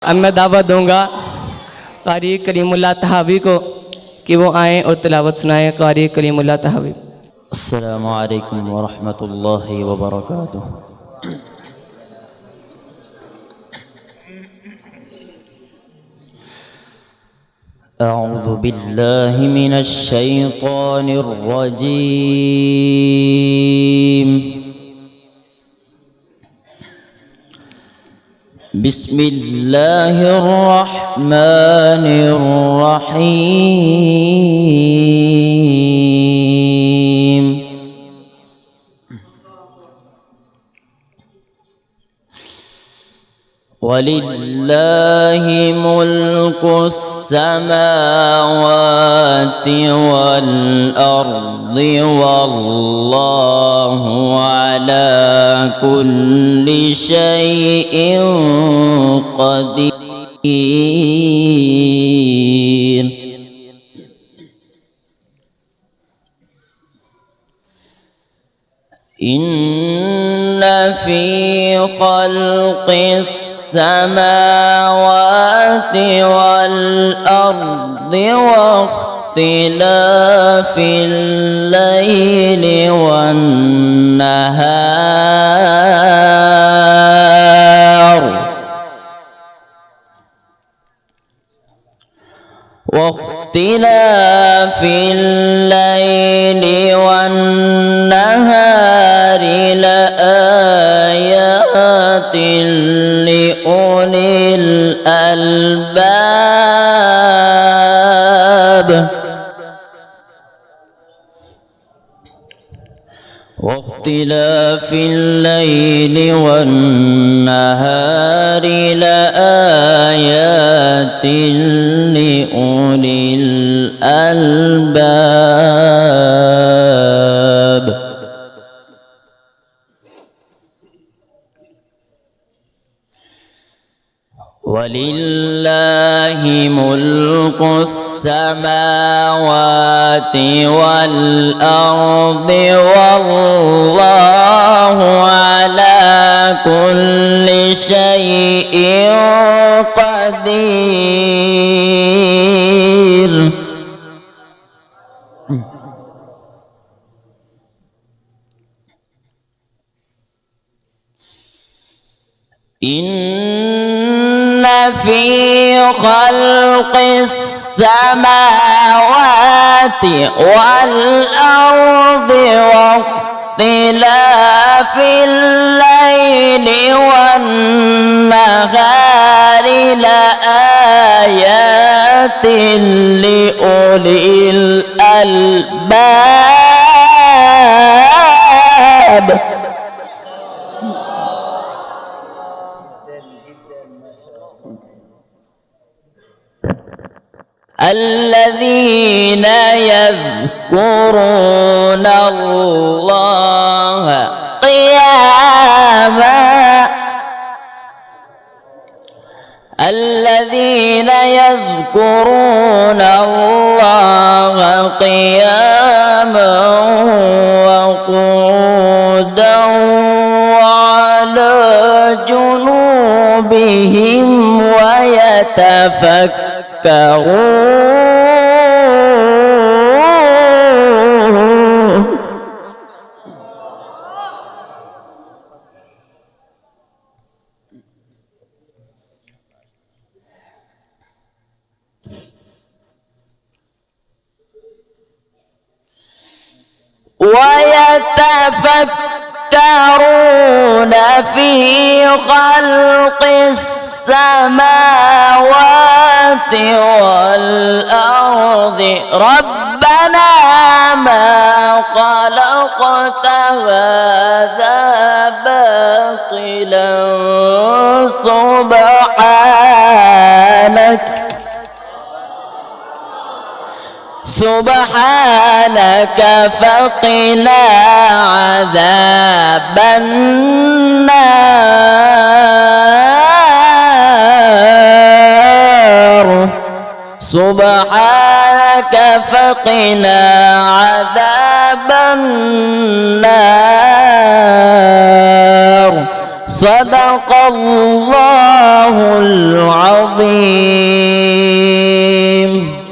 अब मैं दावत दूंगा कारी करीमुल्लाह तहावी को कि वो आएँ और तिलावत सुनाएँ कारी करीमुल्लाह तहावी। अस्सलामु अलैकुम व रहमतुल्लाहि व बरकातुह। अऊज़ु बिल्लाहि मिनश शैतानिर रजीम। बिस्मिल्लाहिर रहमानिर रहीम। वलिल्लाहि मुल्कुस समावाति वल अर्दि वल्लाहु अला कुल्लि शैइन क़दीर। इन्न फी ख़ल्क़िस समावाति वल अर्दि वख्तिलाफिल लैलि वन नहार वाख्तिलाफिल लैलि वन नहार लआयातिन लिउलिल अलबाब। वाख्तिलाफिल लैलि वन नहार लआयातिन लिउलिल अलबाब। वलिल्लाहि मुल्कुस समावाति वल अर्दि वल्लाहु अला कुल्लि शैइन क़दीर। इन्न फी ख़ल्क़िस समावाति वल अर्दि वख्तिलाफिल लैलि वन नहारि लआयातिन लिउलिल अलबाब। الذين يذكرون الله قياما الذين يذكرون الله قياما وقعودا وعلى جنوبهم ويتفكرون. ويتفكرون في خلق السماوات والأرض ربنا ما خلقت هذا باطلا سبحانك فقنا عذاب النار سبحانك فقنا عذاب النار صدق الله العظيم.